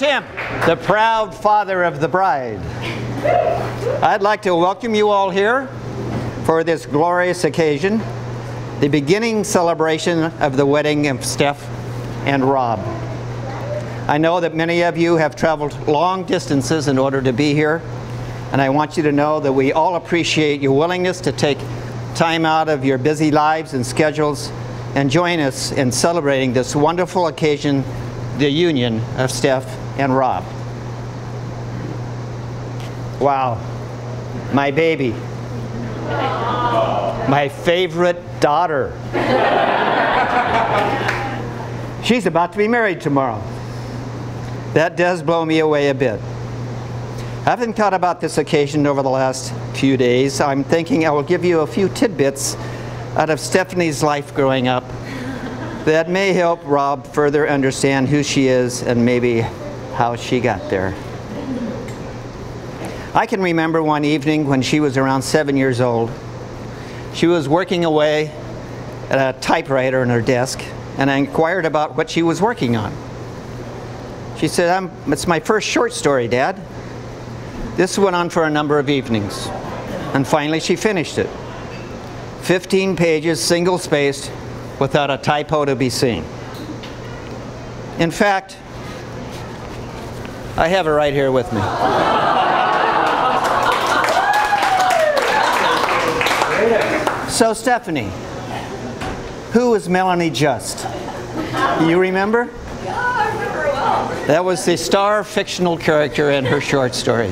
Tim, the proud father of the bride. I'd like to welcome you all here for this glorious occasion, the beginning celebration of the wedding of Steph and Rob. I know that many of you have traveled long distances in order to be here, and I want you to know that we all appreciate your willingness to take time out of your busy lives and schedules and join us in celebrating this wonderful occasion, the union of Steph and Rob. Wow, my baby, my favorite daughter. She's about to be married tomorrow. That does blow me away a bit. I haven't thought about this occasion over the last few days. I'm thinking I will give you a few tidbits out of Stephanie's life growing up that may help Rob further understand who she is and maybe how she got there. I can remember one evening when she was around 7 years old. She was working away at a typewriter in her desk, and I inquired about what she was working on. She said, "It's my first short story, Dad." This went on for a number of evenings, and finally she finished it. 15 pages, single-spaced, without a typo to be seen. In fact, I have it right here with me. So Stephanie, who is Melanie Just? You remember? Yeah, I remember well. That was the star fictional character in her short story.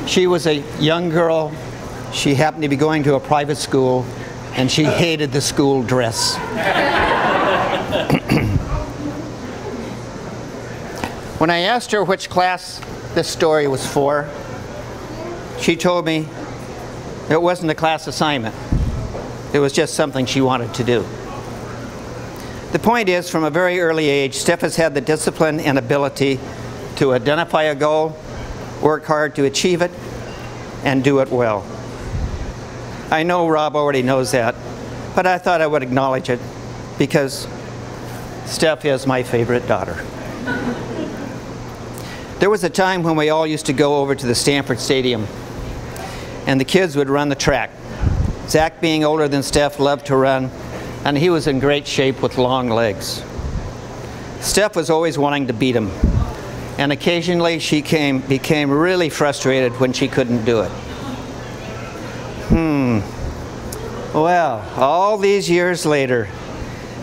She was a young girl. She happened to be going to a private school, and she hated the school dress. When I asked her which class this story was for, she told me it wasn't a class assignment. It was just something she wanted to do. The point is, from a very early age, Steph has had the discipline and ability to identify a goal, work hard to achieve it, and do it well. I know Rob already knows that, but I thought I would acknowledge it because Steph is my favorite daughter. There was a time when we all used to go over to the Stanford Stadium, and the kids would run the track. Zach, being older than Steph, loved to run, and he was in great shape with long legs. Steph was always wanting to beat him, and occasionally she became really frustrated when she couldn't do it. Well, all these years later,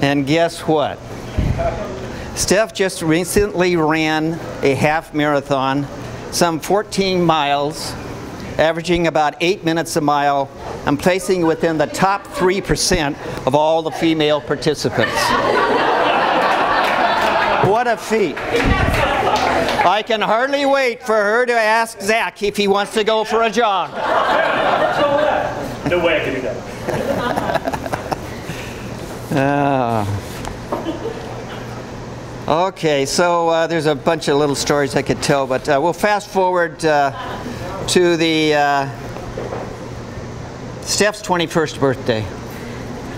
and guess what? Steph just recently ran a half marathon, some 14 miles, averaging about 8 minutes a mile, and placing within the top 3% of all the female participants. What a feat. I can hardly wait for her to ask Zach if he wants to go for a jog. No way I can do that. Okay, so there's a bunch of little stories I could tell, but we'll fast forward to the Steph's 21st birthday,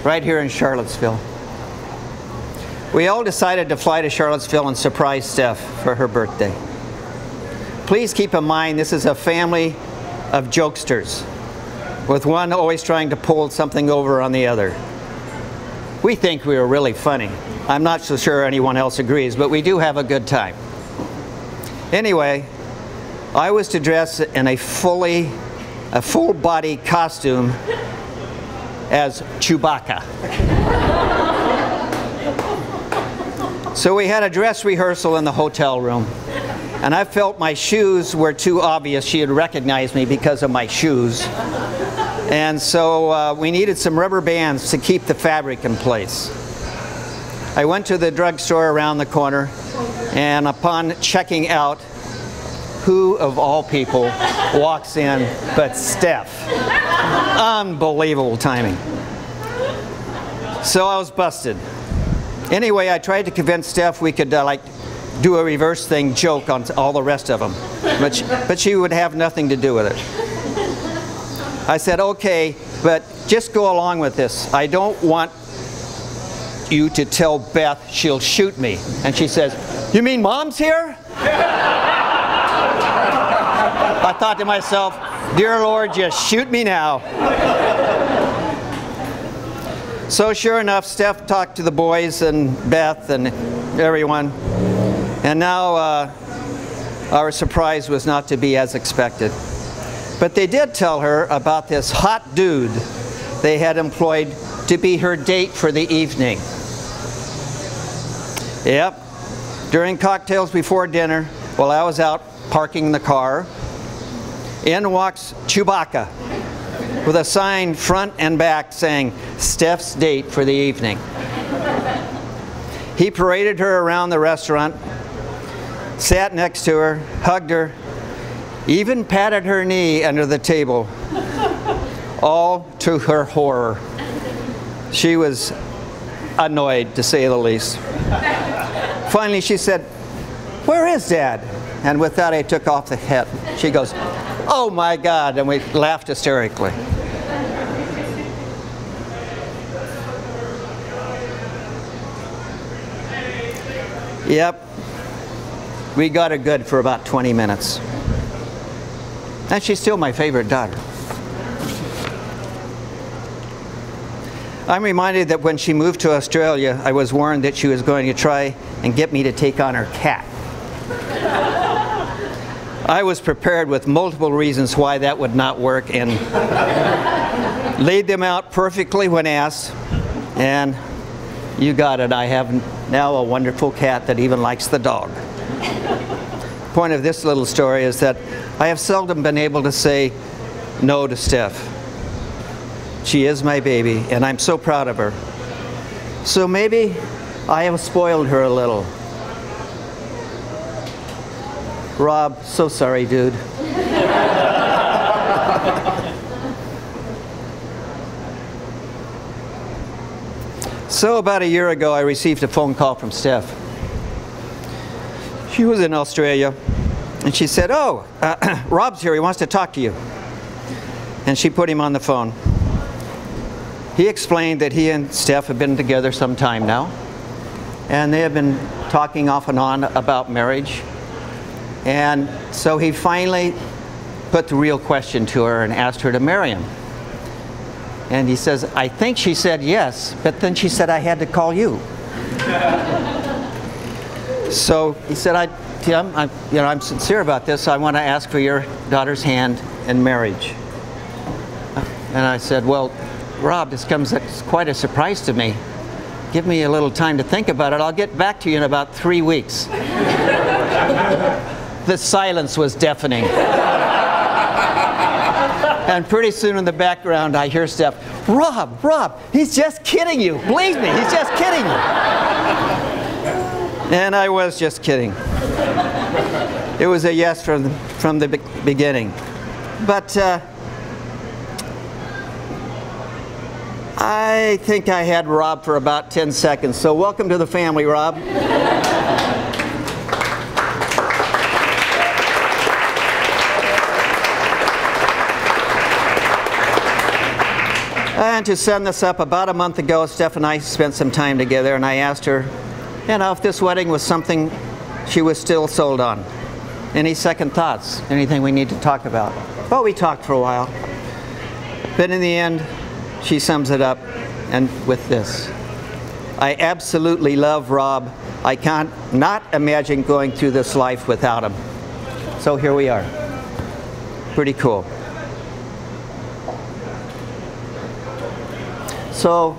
right here in Charlottesville. We all decided to fly to Charlottesville and surprise Steph for her birthday. Please keep in mind this is a family of jokesters, with one always trying to pull something over on the other. We think we were really funny. I'm not so sure anyone else agrees, but we do have a good time. Anyway, I was to dress in a full-body costume as Chewbacca. So we had a dress rehearsal in the hotel room, and I felt my shoes were too obvious. She had recognized me because of my shoes. And so we needed some rubber bands to keep the fabric in place. I went to the drugstore around the corner, and upon checking out, who of all people walks in but Steph? Unbelievable timing. So I was busted. Anyway, I tried to convince Steph we could like do a reverse thing joke on all the rest of them, but she would have nothing to do with it. I said, okay, but just go along with this. I don't want you to tell Beth she'll shoot me. And she says, you mean Mom's here? I thought to myself, dear Lord, just shoot me now. So sure enough, Steph talked to the boys and Beth and everyone. And now our surprise was not to be as expected. But they did tell her about this hot dude they had employed to be her date for the evening. Yep. During cocktails before dinner, while I was out parking the car, in walks Chewbacca with a sign front and back saying, Steph's date for the evening. He paraded her around the restaurant, sat next to her, hugged her, even patted her knee under the table, all to her horror. She was annoyed, to say the least. Finally, she said, where is Dad? And with that, I took off the hat. She goes, oh my God, and we laughed hysterically. Yep, we got her good for about 20 minutes. And she's still my favorite daughter. I'm reminded that when she moved to Australia, I was warned that she was going to try and get me to take on her cat. I was prepared with multiple reasons why that would not work and laid them out perfectly when asked. And you got it. I have now a wonderful cat that even likes the dog. The point of this little story is that I have seldom been able to say no to Steph. She is my baby, and I'm so proud of her. So maybe I have spoiled her a little. Rob, so sorry, dude. So about a year ago, I received a phone call from Steph. She was in Australia, and she said, oh, Rob's here, he wants to talk to you. And she put him on the phone. He explained that he and Steph have been together some time now, and they have been talking off and on about marriage. And so he finally put the real question to her and asked her to marry him. And he says, I think she said yes, but then she said I had to call you. So he said, Tim, I'm sincere about this. I want to ask for your daughter's hand in marriage. And I said, well, Rob, this comes as quite a surprise to me. Give me a little time to think about it. I'll get back to you in about 3 weeks. The silence was deafening. And pretty soon in the background, I hear Steph, Rob, he's just kidding you. Believe me, he's just kidding you. And I was just kidding. It was a yes from the beginning. But I think I had Rob for about 10 seconds. So welcome to the family, Rob. And to send this up, about a month ago, Steph and I spent some time together, and I asked her, if this wedding was something she was still sold on. Any second thoughts? Anything we need to talk about? Well, we talked for a while. But in the end, she sums it up and with this. I absolutely love Rob. I can't not imagine going through this life without him. So here we are. Pretty cool. So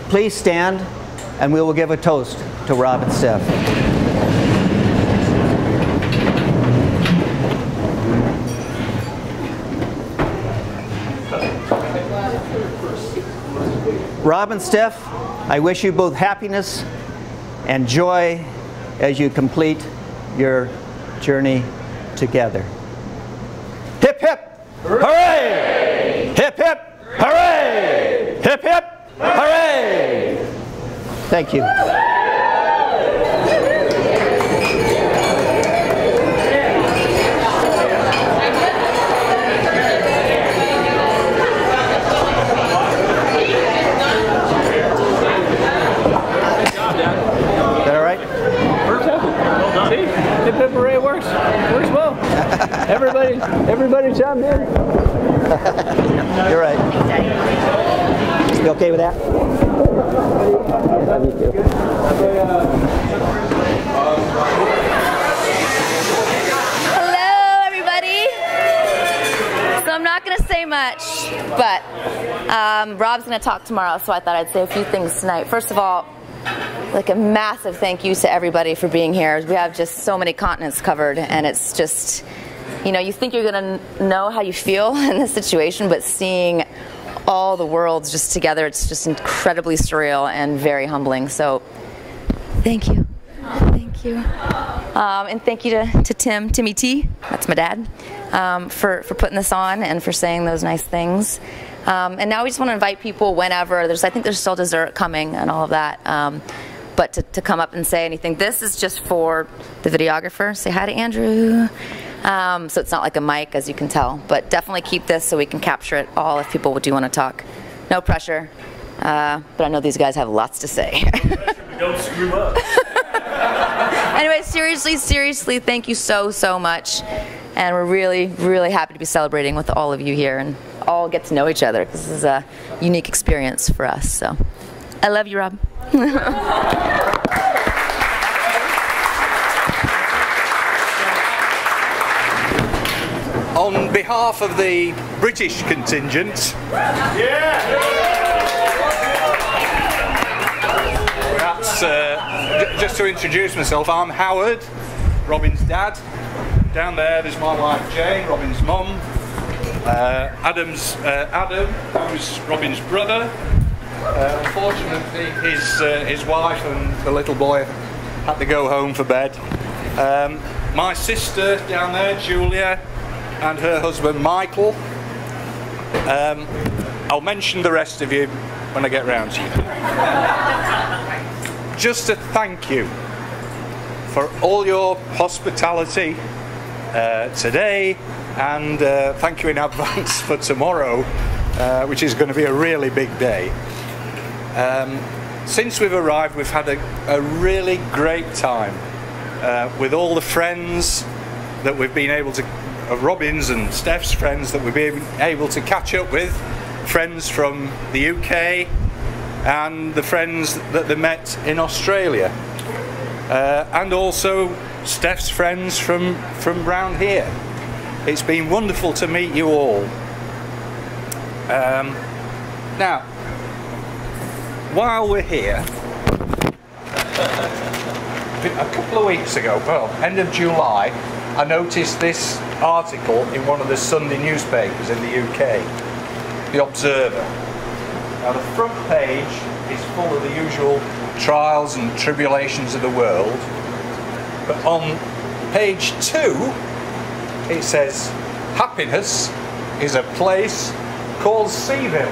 please stand and we will give a toast to Rob and Steph. Rob and Steph, I wish you both happiness and joy as you complete your journey together. Hip, hip, hooray! Hip, hip, hooray! Hip, hip, hooray! Thank you. Is that all right? Well done. Everybody chimed in. You're right. You okay with that? Me too. Hello, everybody. So I'm not going to say much, but Rob's going to talk tomorrow, so I thought I'd say a few things tonight. First of all, like a massive thank you to everybody for being here. We have just so many continents covered, and it's just, you know, you think you're going to know how you feel in this situation, but seeing all the worlds just together, it's just incredibly surreal and very humbling. So thank you. Thank you. And thank you to Timmy T, that's my dad, for putting this on and for saying those nice things. And now we just want to invite people whenever. I think there's still dessert coming and all of that. But to come up and say anything. This is just for the videographer. Say hi to Andrew. So it's not like a mic, as you can tell. But definitely keep this so we can capture it all if people do want to talk. No pressure. But I know these guys have lots to say. Don't screw up. Anyway, seriously, thank you so much. And we're really happy to be celebrating with all of you here and all get to know each other, because this is a unique experience for us. So I love you, Rob. On behalf of the British contingent, just to introduce myself, I'm Howard, Robin's dad. Down there's my wife Jane, Robin's mum. Adam, who's Robin's brother. Unfortunately, his wife and the little boy had to go home for bed. My sister down there, Julia, and her husband Michael. I'll mention the rest of you when I get round to you. Just to thank you for all your hospitality today, and thank you in advance for tomorrow, which is going to be a really big day. Since we've arrived, we've had a really great time with all the friends that we've been able to, Robin's and Steph's friends that we've been able to catch up with, friends from the UK and the friends that they met in Australia, and also Steph's friends from round here. It's been wonderful to meet you all. Now, while we're here, a couple of weeks ago, well, end of July, I noticed this article in one of the Sunday newspapers in the UK, The Observer. Now, the front page is full of the usual trials and tribulations of the world, but on page 2 it says, happiness is a place called Seville.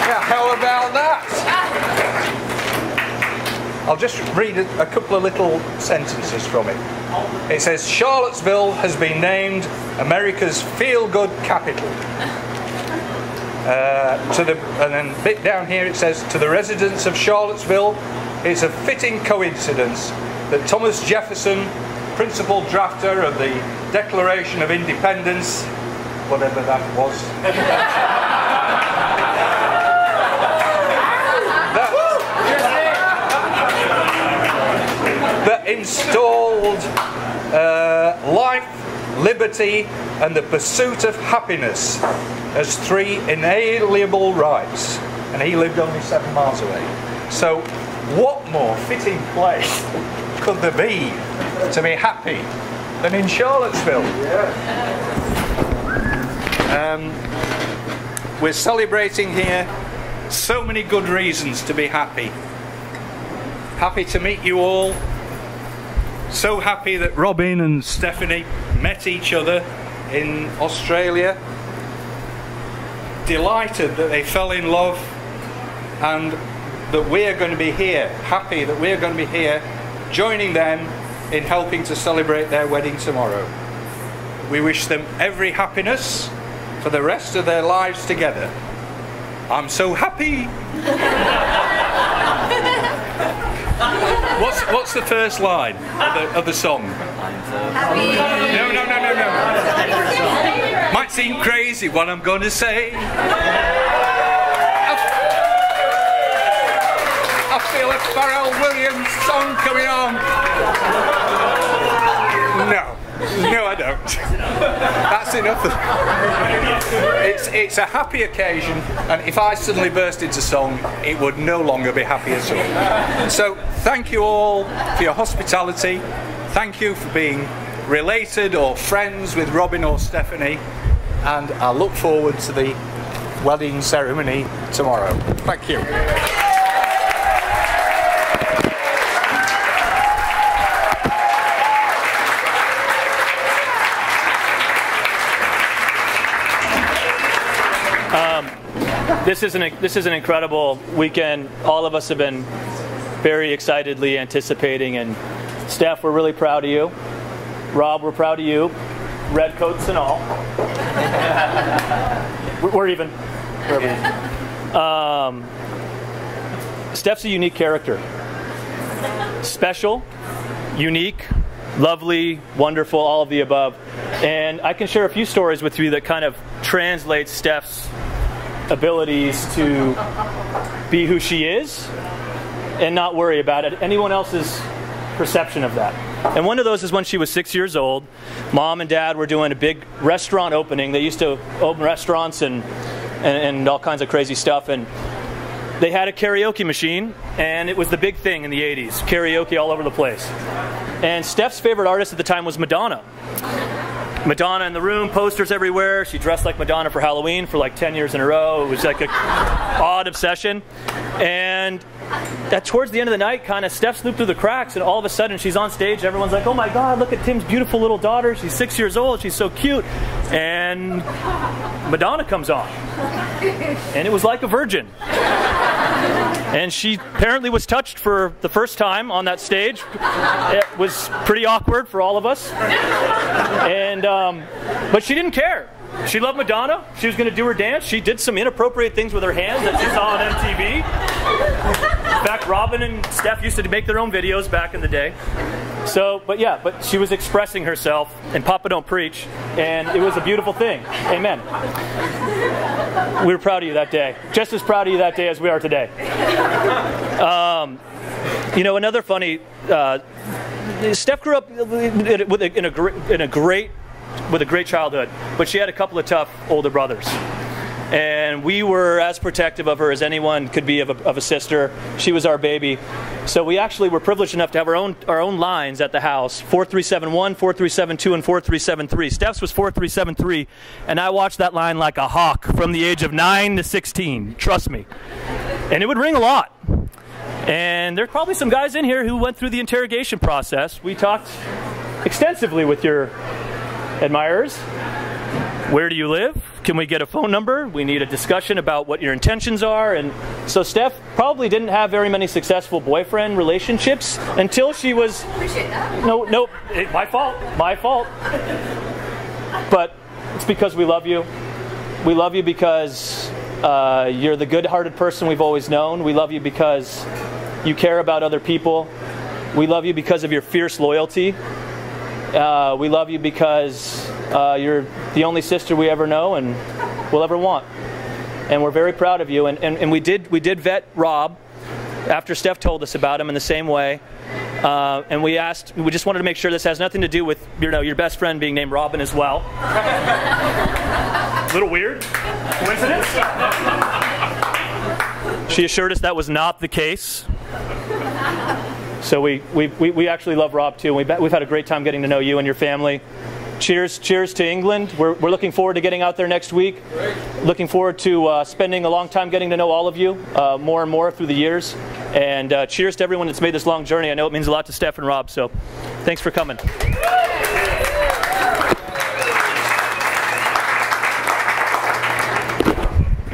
Yeah, how about that? I'll just read a couple of little sentences from it. It says, Charlottesville has been named America's feel-good capital. And then a bit down here it says, to the residents of Charlottesville, it's a fitting coincidence that Thomas Jefferson, principal drafter of the Declaration of Independence, whatever that was, that installed life, liberty, and the pursuit of happiness as 3 inalienable rights. And he lived only 7 miles away. So what more fitting place could there be to be happy than in Charlottesville? We're celebrating here so many good reasons to be happy. Happy to meet you all. So happy that Robin and Stephanie met each other in Australia. Delighted that they fell in love, and that we're going to be here. Happy that we're going to be here joining them in helping to celebrate their wedding tomorrow. We wish them every happiness for the rest of their lives together. I'm so happy! What's the first line of the song? No. Might seem crazy what I'm going to say. I feel a Pharrell Williams song coming on. No, I don't. That's enough. It's a happy occasion, and if I suddenly burst into song, it would no longer be happy at all. So thank you all for your hospitality. Thank you for being related or friends with Robin or Stephanie, and I look forward to the wedding ceremony tomorrow. Thank you. This is an incredible weekend. All of us have been very excitedly anticipating, and Steph, we're really proud of you. Rob, we're proud of you. Red coats and all. We're even. Steph's a unique character. Special, unique, lovely, wonderful, all of the above. And I can share a few stories with you that kind of translate Steph's abilities to be who she is and not worry about anyone else's perception of that. And one of those is when she was 6 years old. Mom and Dad were doing a big restaurant opening. They used to open restaurants and all kinds of crazy stuff. And they had a karaoke machine, and it was the big thing in the 80s. Karaoke all over the place. And Steph's favorite artist at the time was Madonna. Madonna in the room, posters everywhere. She dressed like Madonna for Halloween for like 10 years in a row. It was like an odd obsession. And towards the end of the night, kind of Steph slipped through the cracks, and all of a sudden she's on stage. Everyone's like, oh my God, look at Tim's beautiful little daughter. She's 6 years old. She's so cute. And Madonna comes on. And it was like a virgin. And she apparently was touched for the first time on that stage. It was pretty awkward for all of us. And but she didn't care. She loved Madonna. She was going to do her dance. She did some inappropriate things with her hands that she saw on MTV. In fact, Robin and Steph used to make their own videos back in the day. So, but she was expressing herself, and Papa don't preach, and it was a beautiful thing. Amen. We were proud of you that day. Just as proud of you that day as we are today. Another funny... Steph grew up with a great childhood, but she had a couple of tough older brothers. And we were as protective of her as anyone could be of a sister. She was our baby. So we actually were privileged enough to have our own lines at the house, 4371, 4372, and 4373. Steph's was 4373, and I watched that line like a hawk from the age of 9 to 16. Trust me. And it would ring a lot. And there's probably some guys in here who went through the interrogation process. We talked extensively with your admirers. Where do you live? Can we get a phone number? We need a discussion about what your intentions are. And so Steph probably didn't have very many successful boyfriend relationships until she was... Appreciate that. No, my fault. But it's because we love you. We love you because you're the good-hearted person we've always known. We love you because you care about other people. We love you because of your fierce loyalty. We love you because you're the only sister we ever know and will ever want. And we're very proud of you. And we did vet Rob after Steph told us about him in the same way. And we just wanted to make sure this has nothing to do with your best friend being named Robin as well. A little weird. Coincidence? She assured us that was not the case. So we actually love Rob too. We've had a great time getting to know you and your family. Cheers to England. We're looking forward to getting out there next week. Looking forward to spending a long time getting to know all of you more and more through the years. And cheers to everyone that's made this long journey. I know it means a lot to Steph and Rob, so thanks for coming.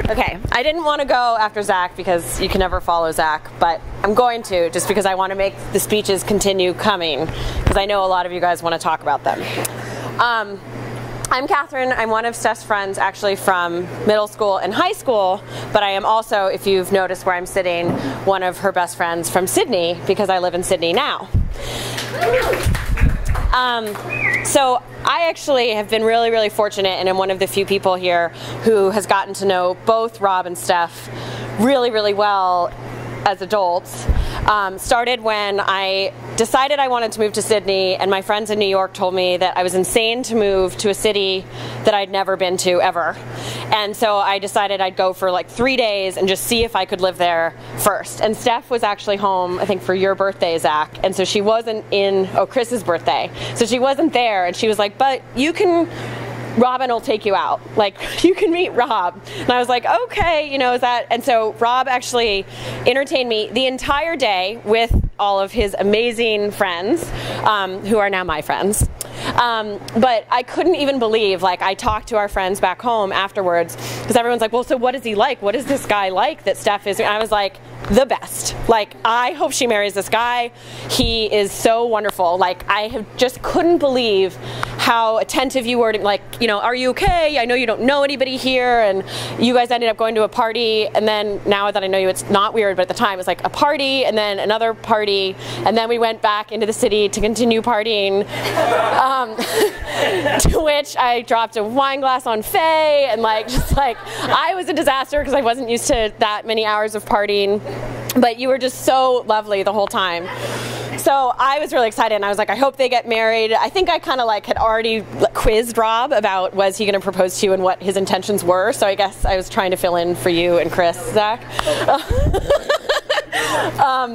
Okay, I didn't want to go after Zach because you can never follow Zach, but I'm going to just because I want to make the speeches continue coming because I know a lot of you guys want to talk about them. I'm Catherine. I'm one of Steph's friends actually from middle school and high school, but I am also, if you've noticed where I'm sitting, one of her best friends from Sydney because I live in Sydney now. So I actually have been really, really fortunate and am one of the few people here who has gotten to know both Rob and Steph really, really well as adults. Started when I decided I wanted to move to Sydney, and my friends in New York told me that I was insane to move to a city that I'd never been to ever. And so I decided I'd go for like 3 days and just see if I could live there first. And Steph was actually home, I think, for your birthday, Zach. And so she wasn't in, Chris's birthday. So she wasn't there, and she was like, but you can, Robin will take you out. Like, you can meet Rob. And I was like, okay, you know, is that? And so Rob actually entertained me the entire day with all of his amazing friends, who are now my friends. But I couldn't even believe, like, I talked to our friends back home afterwards, because everyone's like, well, so what is he like? What is this guy like that Steph is? And I was like, the best. Like, I hope she marries this guy. He is so wonderful. Like, I just couldn't believe how attentive you were to, like, you know, are you okay? I know you don't know anybody here, and you guys ended up going to a party, and then now that I know you, it's not weird, but at the time it was like a party, and then another party, and then we went back into the city to continue partying, to which I dropped a wine glass on Faye, and like, just like, I was a disaster because I wasn't used to that many hours of partying, but you were just so lovely the whole time. So I was really excited, and I was like, I hope they get married. I think I kind of like had already quizzed Rob about was he going to propose to you and what his intentions were, so I guess I was trying to fill in for you and Chris, Zach.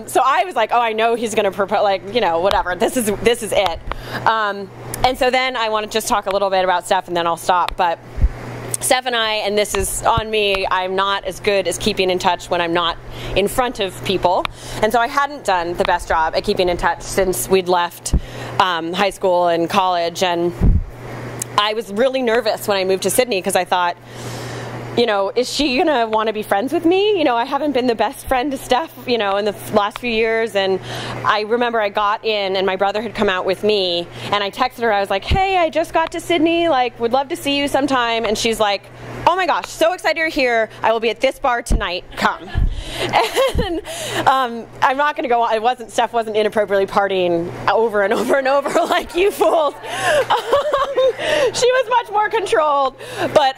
So I was like, oh, I know he's going to propose, like, you know, whatever, this is it. And so then I want to just talk a little bit about Steph, and then I'll stop. But Steph and I, and this is on me, I'm not as good as keeping in touch when I'm not in front of people. And so I hadn't done the best job at keeping in touch since we'd left high school and college. And I was really nervous when I moved to Sydney because I thought, you know, is she going to want to be friends with me? You know, I haven't been the best friend to Steph, you know, in the last few years. And I remember I got in and my brother had come out with me, and I texted her. I was like, hey, I just got to Sydney, like, would love to see you sometime. And she's like, oh my gosh, so excited you're here. I will be at this bar tonight. Come. And I'm not going to go on. Steph wasn't inappropriately partying over and over and over like you fools. She was much more controlled. But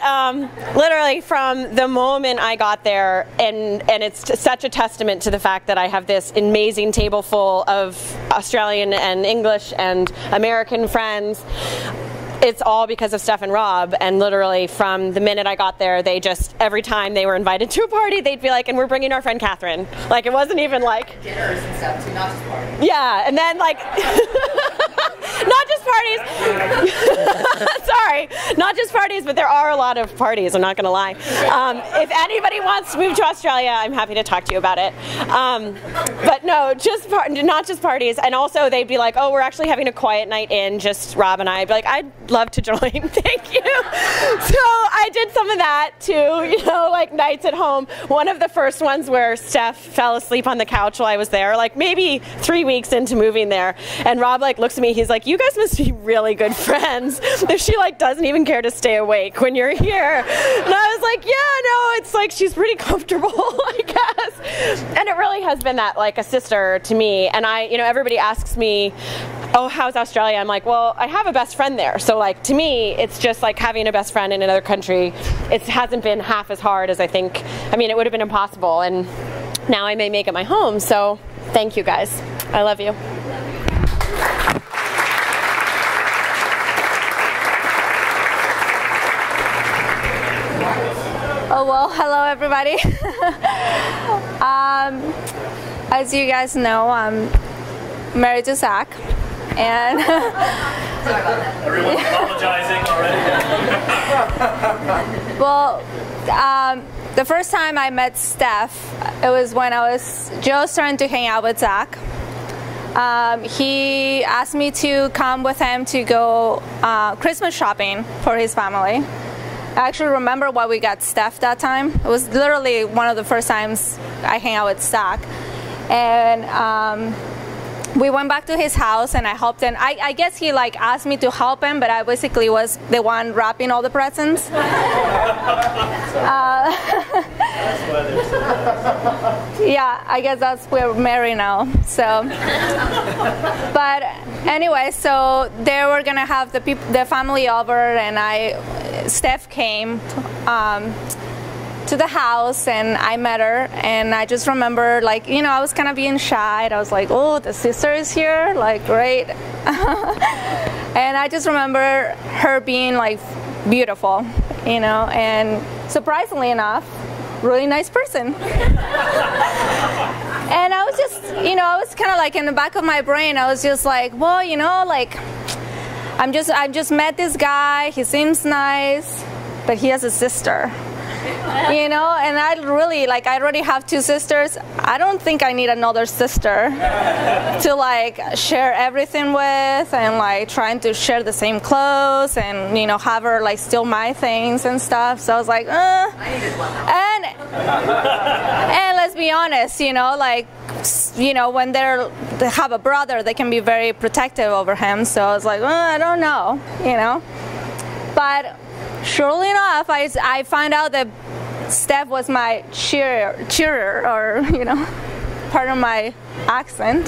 literally from the moment I got there, and it's such a testament to the fact that I have this amazing table full of Australian and English and American friends. It's all because of Steph and Rob, and literally from the minute I got there, they just, every time they were invited to a party, they'd be like, and we're bringing our friend Catherine. Like, it wasn't even like... Dinners and stuff too, not just parties. Yeah, and then like... not just parties. Sorry, not just parties, but there are a lot of parties, I'm not going to lie. If anybody wants to move to Australia, I'm happy to talk to you about it. But no, not just parties. And also they'd be like, oh, we're actually having a quiet night in, just Rob and I. I'd be like, I'd love to join, thank you. So I did some of that too, you know, like nights at home. One of the first ones where Steph fell asleep on the couch while I was there, like maybe 3 weeks into moving there. And Rob like looks at me, he's like, you guys must be really good friends if she like doesn't even care to stay awake when you're here. And I was like, yeah, no, it's like she's pretty comfortable, I guess. And it really has been that, like, a sister to me. And I, you know, everybody asks me, oh, how's Australia? I'm like, well, I have a best friend there. So like, to me, it's just like having a best friend in another country. It hasn't been half as hard as I think. I mean, it would have been impossible. And now I may make it my home. So thank you guys. I love you. Oh, well, hello everybody. As you guys know, I'm married to Zach, and Everyone's apologizing already. well, the first time I met Steph, it was when I was just starting to hang out with Zach. He asked me to come with him to go Christmas shopping for his family. I actually remember why we got Steph that time. It was literally one of the first times I hang out with Zach. And we went back to his house and I helped him. I guess he like asked me to help him, but I basically was the one wrapping all the presents. Yeah, I guess that's we're married now. So, but anyway, so they were gonna have the family over, and Steph came to the house, and I met her, and I just remember, like, you know, I was kind of being shy. I was like, oh, the sister is here, like, great. And I just remember her being like beautiful, you know, and surprisingly enough, really nice person. And I was just, you know, I was kind of like in the back of my brain, I was just like, well, you know, like, I just met this guy, he seems nice, but he has a sister. You know, and I already have 2 sisters. I don't think I need another sister to like share everything with, and like trying to share the same clothes, and, you know, have her like steal my things and stuff. So I was like, and let's be honest, you know, like, you know, when they have a brother, they can be very protective over him. So I was like, I don't know, you know. But surely enough, I find out that Steph was my cheerer, or, you know, pardon my accent.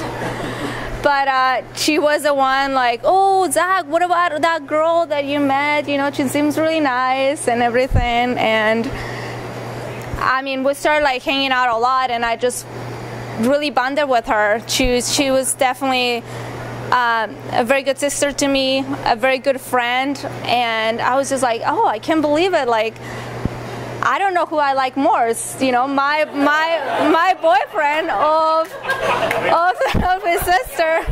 But she was the one like, oh, Zach, what about that girl that you met? You know, she seems really nice and everything. And I mean, we started like hanging out a lot, and I just really bonded with her. She was definitely a very good sister to me, a very good friend, and I was just like, oh, I can't believe it. Like, I don't know who I like more. It's, you know, my boyfriend of his sister.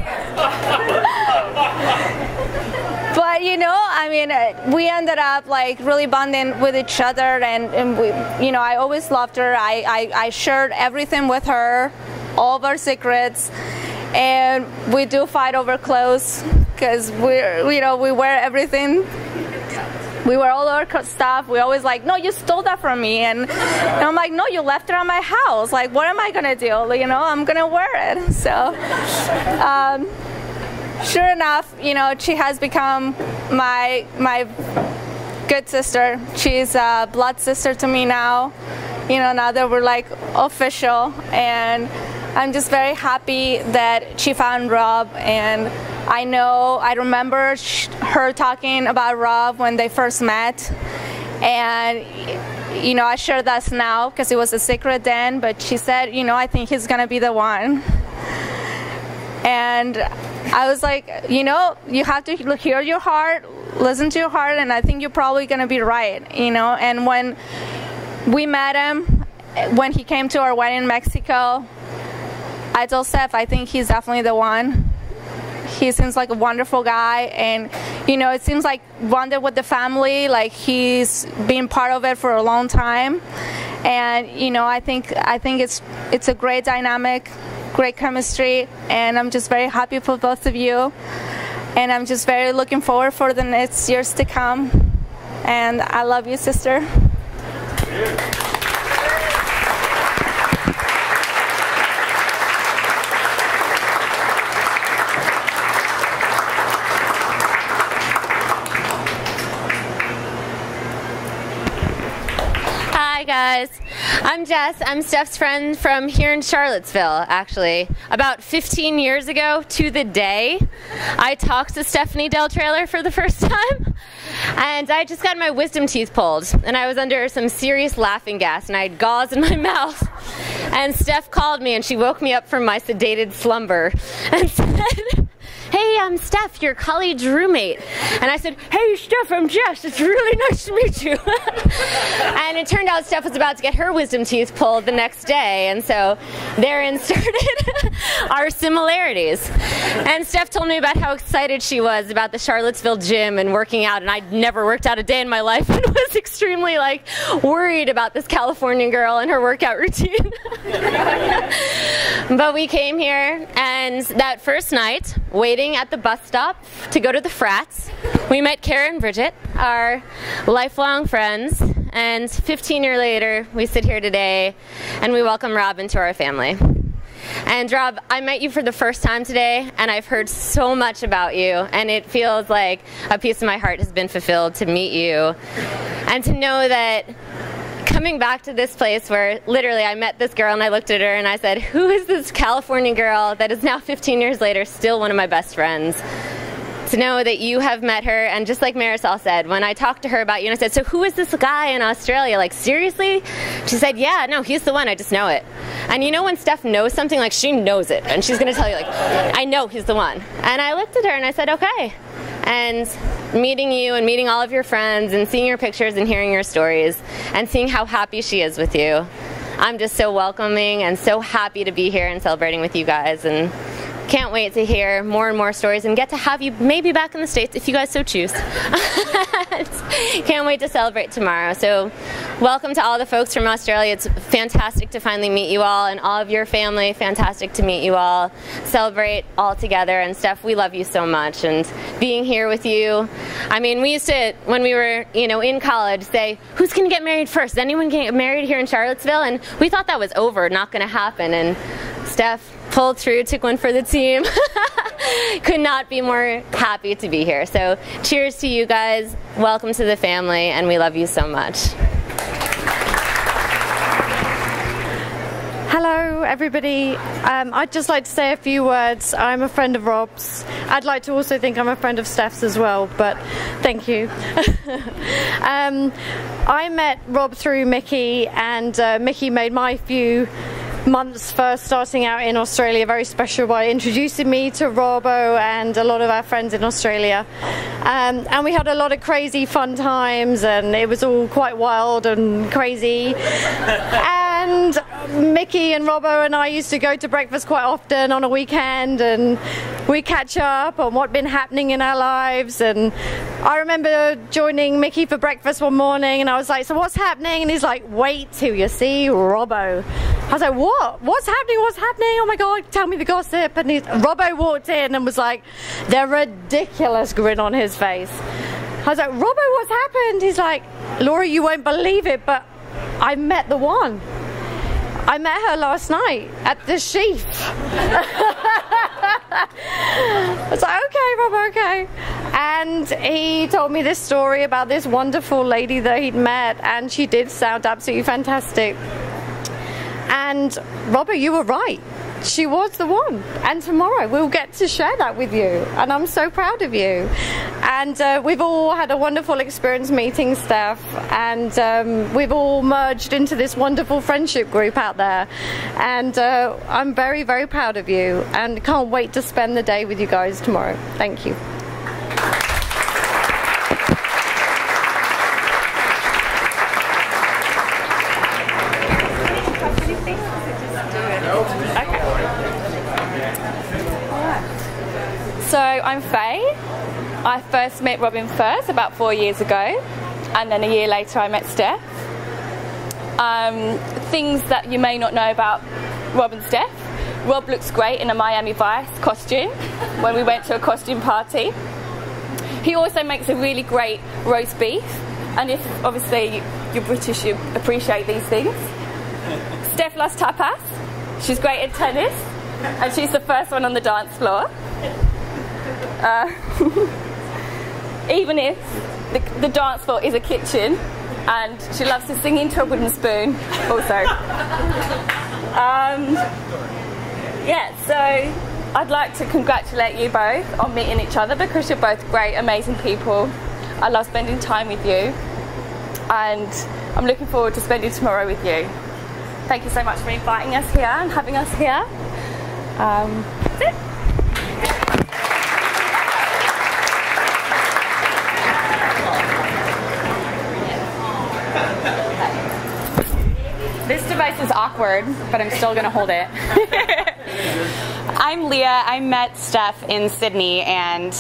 But, you know, I mean, we ended up like really bonding with each other, and we, you know, I always loved her. I shared everything with her, all of our secrets. And we do fight over clothes, because we wear everything. We wear all our stuff. We always like, no, you stole that from me. And I'm like, no, you left it at my house. Like, what am I going to do? You know, I'm going to wear it. So, sure enough, you know, she has become my good sister. She's a blood sister to me now. You know, now that we're like official. And I'm just very happy that she found Rob, and I remember her talking about Rob when they first met, and, you know, I share that now because it was a secret then, but she said, you know, I think he's gonna be the one. And I was like, you know, you have to hear your heart, listen to your heart, and I think you're probably gonna be right, you know. And when we met him, when he came to our wedding in Mexico, I told Steph, I think he's definitely the one. He seems like a wonderful guy, and, you know, it seems like bonded with the family, like he's been part of it for a long time. And, you know, I think it's a great dynamic, great chemistry, and I'm just very happy for both of you. And I'm just very looking forward for the next years to come. And I love you, sister. Hi guys, I'm Jess. I'm Steph's friend from here in Charlottesville, actually. About 15 years ago to the day, I talked to Stephanie Del Trailer for the first time, and I just got my wisdom teeth pulled, and I was under some serious laughing gas, and I had gauze in my mouth. And Steph called me, and she woke me up from my sedated slumber and said, hey, I'm Steph, your college roommate. And I said, hey, Steph, I'm Jess. It's really nice to meet you. And it turned out Steph was about to get her wisdom teeth pulled the next day. And so therein started our similarities. And Steph told me about how excited she was about the Charlottesville gym and working out. And I'd never worked out a day in my life and was extremely like worried about this Californian girl and her workout routine. But we came here, and that first night, waiting at the bus stop to go to the frats, we met Kara and Bridget, our lifelong friends, and 15 years later we sit here today and we welcome Rob into our family. And Rob, I met you for the first time today, and I've heard so much about you, and it feels like a piece of my heart has been fulfilled to meet you. And to know that coming back to this place where literally I met this girl and I looked at her and I said, who is this California girl that is now 15 years later still one of my best friends? To know that you have met her, and just like Marisol said, when I talked to her about you and I said, so who is this guy in Australia? Like, seriously? She said, yeah, no, he's the one, I just know it. And you know when Steph knows something, like she knows it, and she's gonna tell you like, I know he's the one. And I looked at her and I said, okay. And meeting you and meeting all of your friends and seeing your pictures and hearing your stories and seeing how happy she is with you, I'm just so welcoming and so happy to be here and celebrating with you guys, and can't wait to hear more and more stories and get to have you maybe back in the States if you guys so choose. Can't wait to celebrate tomorrow. So welcome to all the folks from Australia. It's fantastic to finally meet you all, and all of your family, fantastic to meet you all. Celebrate all together. And Steph, we love you so much, and being here with you. I mean, we used to, when we were, you know, in college, say, who's going to get married first? Is anyone going to get married here in Charlottesville? And we thought that was over, not going to happen. And Steph pulled through, took one for the team. Could not be more happy to be here. So cheers to you guys. Welcome to the family, and we love you so much. Hello everybody, I'd just like to say a few words. I'm a friend of Rob's. I'd like to also think I'm a friend of Steph's as well, but thank you. I met Rob through Mickey, and Mickey made my few months first starting out in Australia very special by introducing me to Robbo and a lot of our friends in Australia, and we had a lot of crazy fun times, and it was all quite wild and crazy. And Mickey and Robbo and I used to go to breakfast quite often on a weekend, and we catch up on what'd been happening in our lives. And I remember joining Mickey for breakfast one morning, and I was like, so what's happening? And he's like, wait till you see Robbo. I was like, what? What's happening? What's happening? Oh my God, tell me the gossip. And Robbo walked in and was like, the ridiculous grin on his face. I was like, Robbo, what's happened? He's like, Laura, you won't believe it, but I met the one. I met her last night at the Sheaf. I was like, okay, Robbo, okay. And he told me this story about this wonderful lady that he'd met, and she did sound absolutely fantastic. And Robbo, you were right. She was the one. And tomorrow we'll get to share that with you. And I'm so proud of you. And we've all had a wonderful experience meeting Steph. And we've all merged into this wonderful friendship group out there. And I'm very, very proud of you. And can't wait to spend the day with you guys tomorrow. Thank you. So I'm Faye. I first met Robin first about 4 years ago, and then a year later I met Steph. Things that you may not know about Rob and Steph. Rob looks great in a Miami Vice costume when we went to a costume party. He also makes a really great roast beef, and if obviously you're British, you appreciate these things. Steph loves tapas. She's great at tennis, and she's the first one on the dance floor. Even if the dance floor is a kitchen, and she loves to sing into a wooden spoon also. Yeah, so I'd like to congratulate you both on meeting each other, because you're both great, amazing people. I love spending time with you, and I'm looking forward to spending tomorrow with you. Thank you so much for inviting us here and having us here. That's it. This device is awkward, but I'm still going to hold it. I'm Leah. I met Steph in Sydney, and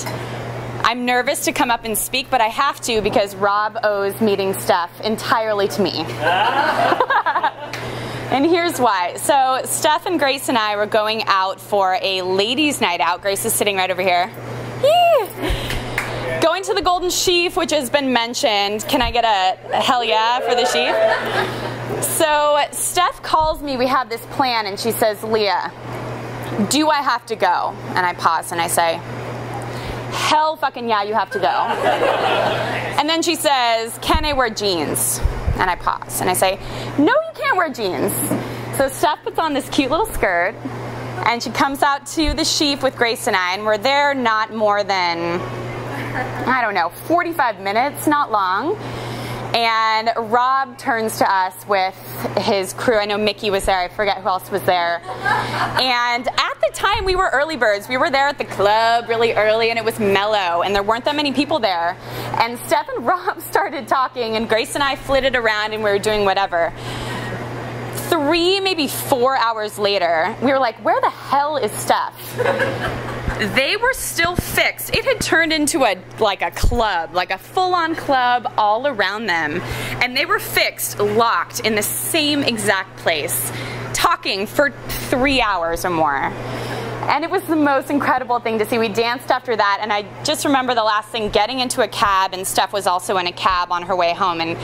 I'm nervous to come up and speak, but I have to because Rob owes meeting Steph entirely to me. And here's why. So Steph and Grace and I were going out for a ladies' night out. Grace is sitting right over here. Yee! Going to the Golden Sheaf, which has been mentioned. Can I get a hell yeah for the Sheaf? So Steph calls me, we have this plan, and she says, Leah, do I have to go? And I pause and I say, hell fucking yeah, you have to go. And then she says, can I wear jeans? And I pause and I say, no, you can't wear jeans. So Steph puts on this cute little skirt and she comes out to the sheep with Grace and I, and we're there not more than, I don't know, 45 minutes, not long. And Rob turns to us with his crew. I know Mickey was there. I forget who else was there. And at the time, we were early birds. We were there at the club really early, and it was mellow, and there weren't that many people there. And Steph and Rob started talking, and Grace and I flitted around, and we were doing whatever. 3, maybe 4 hours later, we were like, where the hell is Steph? They were still fixed. It had turned into a club, like a full-on club all around them. And they were fixed, locked in the same exact place, talking for 3 hours or more. And it was the most incredible thing to see. We danced after that, and I just remember the last thing, getting into a cab, and Steph was also in a cab on her way home, and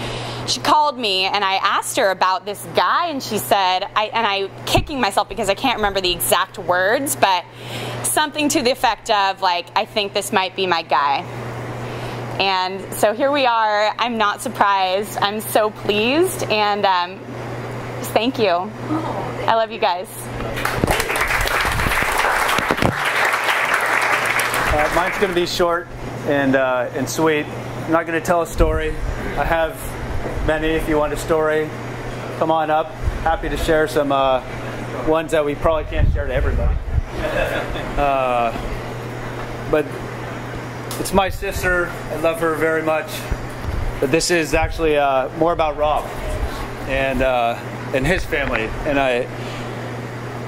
she called me, and I asked her about this guy, and she said, I kicking myself because I can't remember the exact words, but something to the effect of, like, I think this might be my guy. And so here we are. I'm not surprised. I'm so pleased, and just thank you. I love you guys. Mine's going to be short and sweet. I'm not going to tell a story. I have many. If you want a story, come on up. Happy to share some ones that we probably can't share to everybody. But it's my sister. I love her very much. But this is actually more about Rob and his family. And I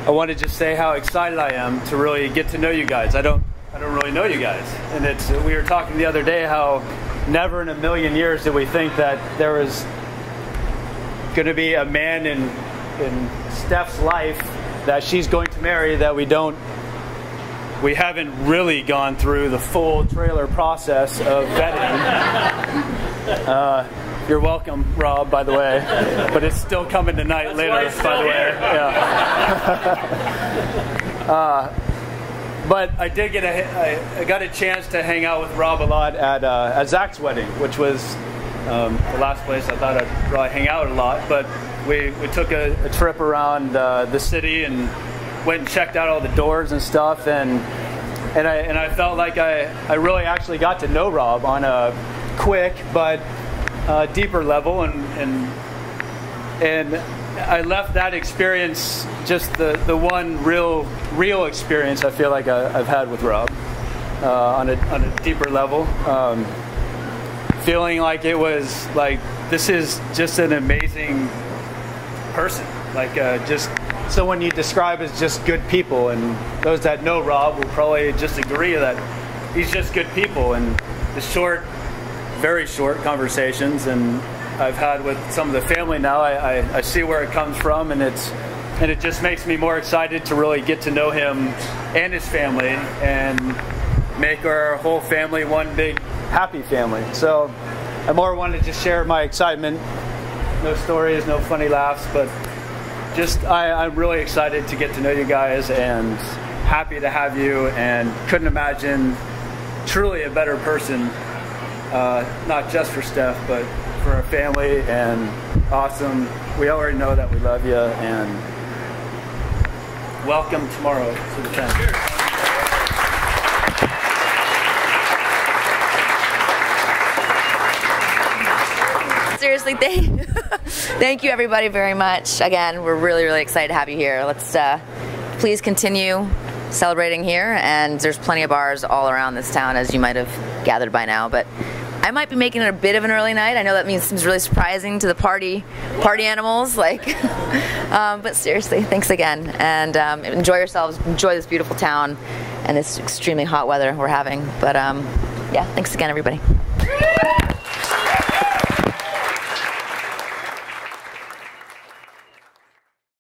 want to just say how excited I am to really get to know you guys. I don't really know you guys. And we were talking the other day how never in a million years did we think that there was going to be a man in Steph's life that she's going to marry that we haven't really gone through the full trailer process of vetting. You're welcome, Rob, by the way, but it's still coming tonight. That's later, by the way. Yeah. But I did I got a chance to hang out with Rob a lot at Zach's wedding, which was the last place I thought I'd probably hang out a lot. But we took a trip around the city and went and checked out all the doors and stuff, and I felt like I really actually got to know Rob on a quick but deeper level, and I left that experience, just the one real experience I feel like I've had with Rob on a deeper level, feeling like it was like this is just an amazing person, like just someone you describe as just good people, and those that know Rob will probably just agree that he's just good people. And the very short conversations and I've had with some of the family now, I see where it comes from, and it just makes me more excited to really get to know him and his family and make our whole family one big happy family. So I more wanted to share my excitement. No stories, no funny laughs, but just I'm really excited to get to know you guys and happy to have you, and couldn't imagine truly a better person, not just for Steph, but for our family. And awesome. We already know that we love you, and welcome tomorrow to the tent. Seriously, thank you everybody very much. Again, we're really, really excited to have you here. Let's please continue celebrating here, and there's plenty of bars all around this town, as you might have gathered by now, but I might be making it a bit of an early night. I know that seems really surprising to the party animals, but seriously, thanks again, and enjoy yourselves, enjoy this beautiful town and this extremely hot weather we're having. But yeah, thanks again, everybody.